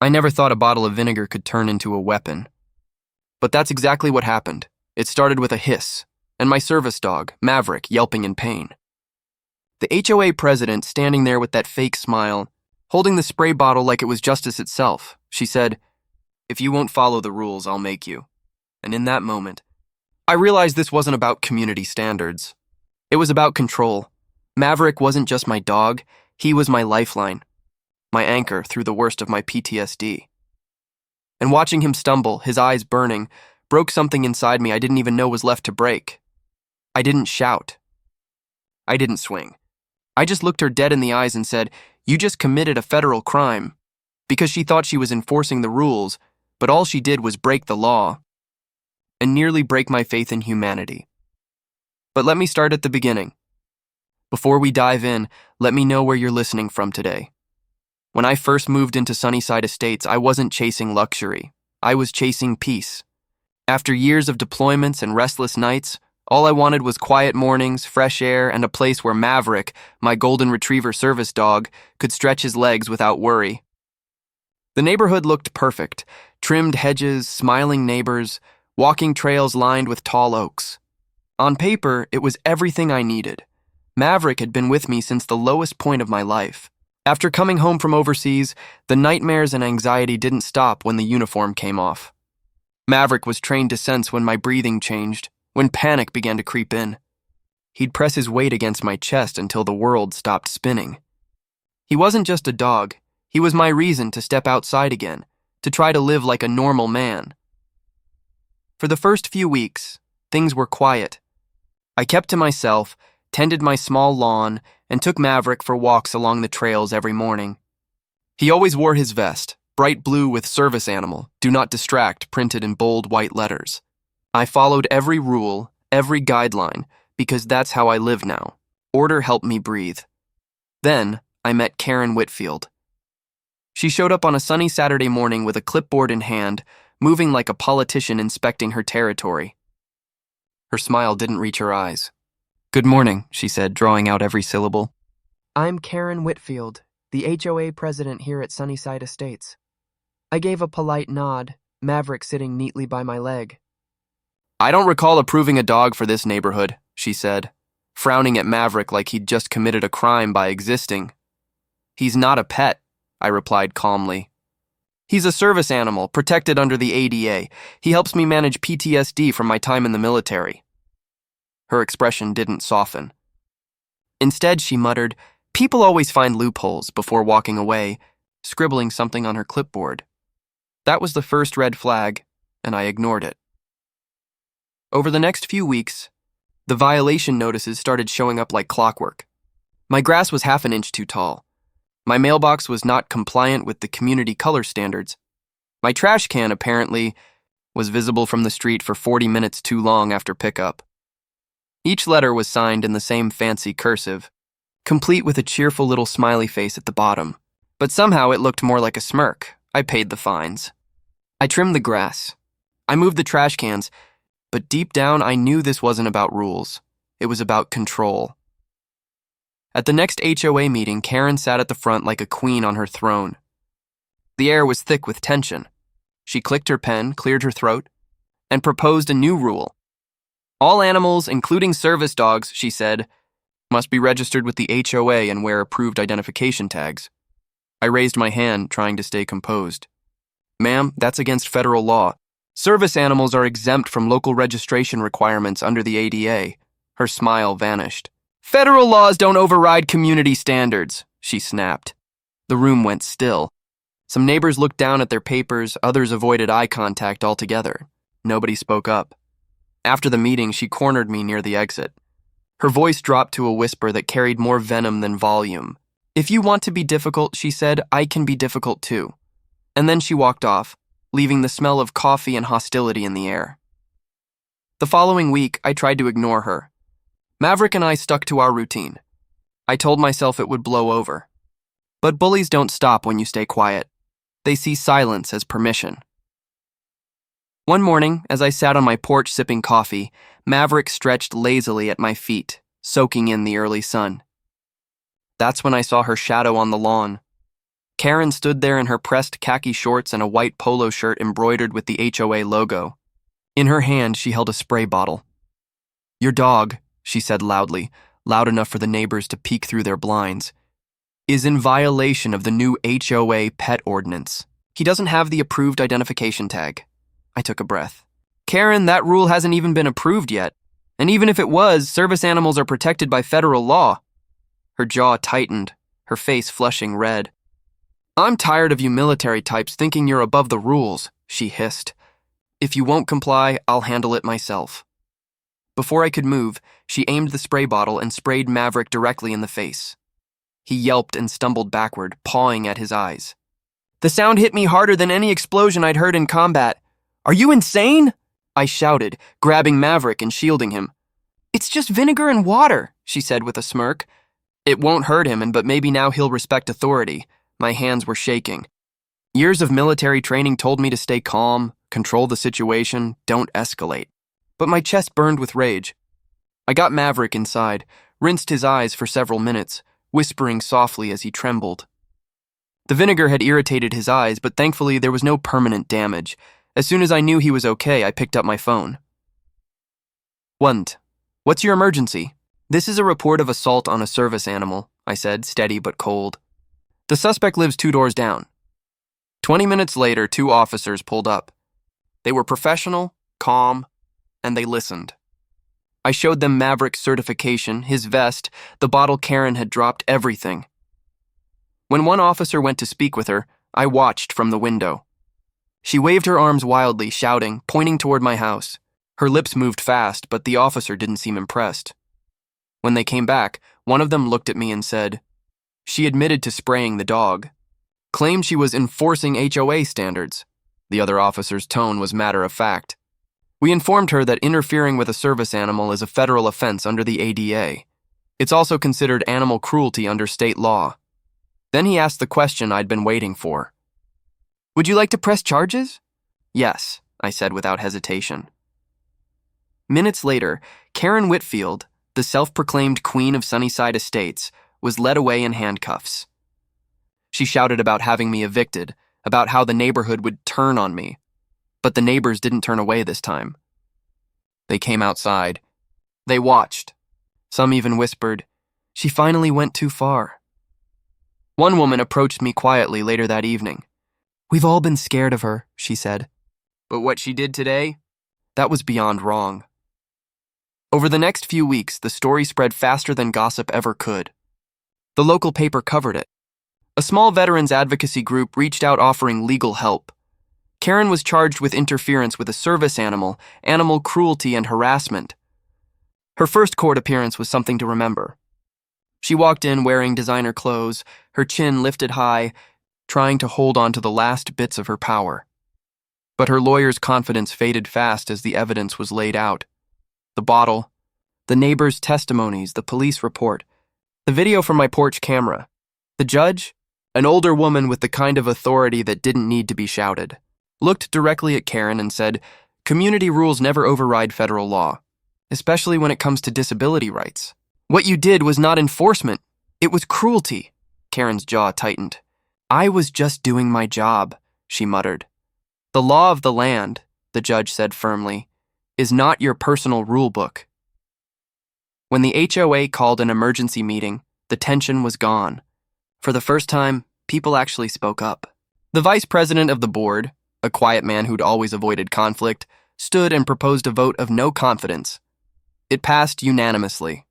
I never thought a bottle of vinegar could turn into a weapon. But that's exactly what happened. It started with a hiss, and my service dog, Maverick, yelping in pain. The HOA president standing there with that fake smile, holding the spray bottle like it was justice itself. She said, "If you won't follow the rules, I'll make you." And in that moment, I realized this wasn't about community standards. It was about control. Maverick wasn't just my dog, he was my lifeline, my anchor through the worst of my PTSD. And watching him stumble, his eyes burning, broke something inside me I didn't even know was left to break. I didn't shout. I didn't swing. I just looked her dead in the eyes and said, "You just committed a federal crime," because she thought she was enforcing the rules, but all she did was break the law and nearly break my faith in humanity. But let me start at the beginning. Before we dive in, let me know where you're listening from today. When I first moved into Sunnyside Estates, I wasn't chasing luxury. I was chasing peace. After years of deployments and restless nights, all I wanted was quiet mornings, fresh air, and a place where Maverick, my golden retriever service dog, could stretch his legs without worry. The neighborhood looked perfect. Trimmed hedges, smiling neighbors, walking trails lined with tall oaks. On paper, it was everything I needed. Maverick had been with me since the lowest point of my life. After coming home from overseas, the nightmares and anxiety didn't stop when the uniform came off. Maverick was trained to sense when my breathing changed, when panic began to creep in. He'd press his weight against my chest until the world stopped spinning. He wasn't just a dog, he was my reason to step outside again, to try to live like a normal man. For the first few weeks, things were quiet. I kept to myself, tended my small lawn, and took Maverick for walks along the trails every morning. He always wore his vest, bright blue with "Service Animal, Do Not Distract" printed in bold white letters. I followed every rule, every guideline, because that's how I live now. Order helped me breathe. Then, I met Karen Whitfield. She showed up on a sunny Saturday morning with a clipboard in hand, moving like a politician inspecting her territory. Her smile didn't reach her eyes. "Good morning," she said, drawing out every syllable. "I'm Karen Whitfield, the HOA president here at Sunnyside Estates." I gave a polite nod, Maverick sitting neatly by my leg. "I don't recall approving a dog for this neighborhood," she said, frowning at Maverick like he'd just committed a crime by existing. "He's not a pet," I replied calmly. "He's a service animal, protected under the ADA. He helps me manage PTSD from my time in the military." Her expression didn't soften. Instead, she muttered, "People always find loopholes," before walking away, scribbling something on her clipboard. That was the first red flag, and I ignored it. Over the next few weeks, the violation notices started showing up like clockwork. My grass was half an inch too tall. My mailbox was not compliant with the community color standards. My trash can, apparently, was visible from the street for 40 minutes too long after pickup. Each letter was signed in the same fancy cursive, complete with a cheerful little smiley face at the bottom. But somehow it looked more like a smirk. I paid the fines. I trimmed the grass. I moved the trash cans, but deep down I knew this wasn't about rules. It was about control. At the next HOA meeting, Karen sat at the front like a queen on her throne. The air was thick with tension. She clicked her pen, cleared her throat, and proposed a new rule. "All animals, including service dogs," she said, "must be registered with the HOA and wear approved identification tags." I raised my hand, trying to stay composed. "Ma'am, that's against federal law. Service animals are exempt from local registration requirements under the ADA." Her smile vanished. "Federal laws don't override community standards," she snapped. The room went still. Some neighbors looked down at their papers, others avoided eye contact altogether. Nobody spoke up. After the meeting, she cornered me near the exit. Her voice dropped to a whisper that carried more venom than volume. "If you want to be difficult," she said, "I can be difficult too." And then she walked off, leaving the smell of coffee and hostility in the air. The following week, I tried to ignore her. Maverick and I stuck to our routine. I told myself it would blow over. But bullies don't stop when you stay quiet. They see silence as permission. One morning, as I sat on my porch sipping coffee, Maverick stretched lazily at my feet, soaking in the early sun. That's when I saw her shadow on the lawn. Karen stood there in her pressed khaki shorts and a white polo shirt embroidered with the HOA logo. In her hand, she held a spray bottle. "Your dog," she said loudly, loud enough for the neighbors to peek through their blinds, "is in violation of the new HOA pet ordinance. He doesn't have the approved identification tag." I took a breath. "Karen, that rule hasn't even been approved yet. And even if it was, service animals are protected by federal law." Her jaw tightened, her face flushing red. "I'm tired of you military types thinking you're above the rules," she hissed. "If you won't comply, I'll handle it myself." Before I could move, she aimed the spray bottle and sprayed Maverick directly in the face. He yelped and stumbled backward, pawing at his eyes. The sound hit me harder than any explosion I'd heard in combat. "Are you insane?" I shouted, grabbing Maverick and shielding him. "It's just vinegar and water," she said with a smirk. "It won't hurt him, but maybe now he'll respect authority." My hands were shaking. Years of military training told me to stay calm, control the situation, don't escalate. But my chest burned with rage. I got Maverick inside, rinsed his eyes for several minutes, whispering softly as he trembled. The vinegar had irritated his eyes, but thankfully there was no permanent damage. As soon as I knew he was okay, I picked up my phone. "What's your emergency?" "This is a report of assault on a service animal," I said, steady but cold. "The suspect lives 2 doors down." 20 minutes later, 2 officers pulled up. They were professional, calm, and they listened. I showed them Maverick's certification, his vest, the bottle Karen had dropped, everything. When one officer went to speak with her, I watched from the window. She waved her arms wildly, shouting, pointing toward my house. Her lips moved fast, but the officer didn't seem impressed. When they came back, one of them looked at me and said, "She admitted to spraying the dog. Claimed she was enforcing HOA standards." The other officer's tone was matter of fact. "We informed her that interfering with a service animal is a federal offense under the ADA. It's also considered animal cruelty under state law." Then he asked the question I'd been waiting for. "Would you like to press charges?" "Yes," I said without hesitation. Minutes later, Karen Whitfield, the self-proclaimed queen of Sunnyside Estates, was led away in handcuffs. She shouted about having me evicted, about how the neighborhood would turn on me. But the neighbors didn't turn away this time. They came outside. They watched. Some even whispered, "She finally went too far." One woman approached me quietly later that evening. "We've all been scared of her," she said. "But what she did today? That was beyond wrong." Over the next few weeks, the story spread faster than gossip ever could. The local paper covered it. A small veterans advocacy group reached out offering legal help. Karen was charged with interference with a service animal, animal cruelty, and harassment. Her first court appearance was something to remember. She walked in wearing designer clothes, her chin lifted high, trying to hold on to the last bits of her power. But her lawyer's confidence faded fast as the evidence was laid out. The bottle, the neighbors' testimonies, the police report, the video from my porch camera. The judge, an older woman with the kind of authority that didn't need to be shouted, looked directly at Karen and said, "Community rules never override federal law, especially when it comes to disability rights. What you did was not enforcement, it was cruelty." Karen's jaw tightened. "I was just doing my job," she muttered. "The law of the land," the judge said firmly, "is not your personal rule book." When the HOA called an emergency meeting, the tension was gone. For the first time, people actually spoke up. The vice president of the board, a quiet man who'd always avoided conflict, stood and proposed a vote of no confidence. It passed unanimously.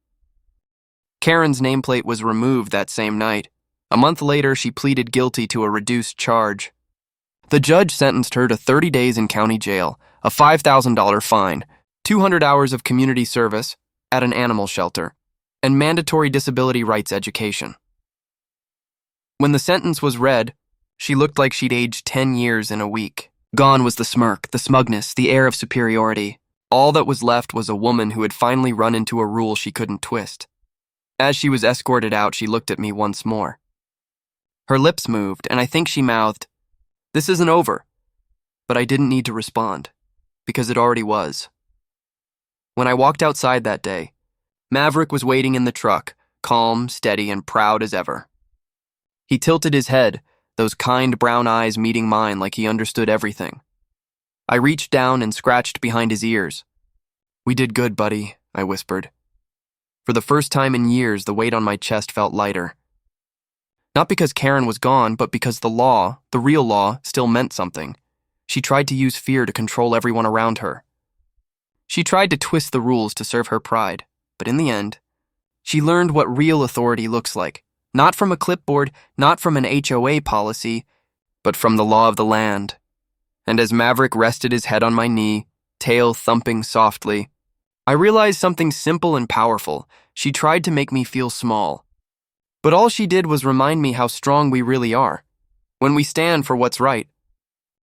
Karen's nameplate was removed that same night. A month later, she pleaded guilty to a reduced charge. The judge sentenced her to 30 days in county jail, a $5,000 fine, 200 hours of community service at an animal shelter, and mandatory disability rights education. When the sentence was read, she looked like she'd aged 10 years in a week. Gone was the smirk, the smugness, the air of superiority. All that was left was a woman who had finally run into a rule she couldn't twist. As she was escorted out, she looked at me once more. Her lips moved, and I think she mouthed, "This isn't over." But I didn't need to respond, because it already was. When I walked outside that day, Maverick was waiting in the truck, calm, steady, and proud as ever. He tilted his head, those kind brown eyes meeting mine like he understood everything. I reached down and scratched behind his ears. "We did good, buddy," I whispered. For the first time in years, the weight on my chest felt lighter. Not because Karen was gone, but because the law, the real law, still meant something. She tried to use fear to control everyone around her. She tried to twist the rules to serve her pride, but in the end, she learned what real authority looks like. Not from a clipboard, not from an HOA policy, but from the law of the land. And as Maverick rested his head on my knee, tail thumping softly, I realized something simple and powerful. She tried to make me feel small. But all she did was remind me how strong we really are. When we stand for what's right,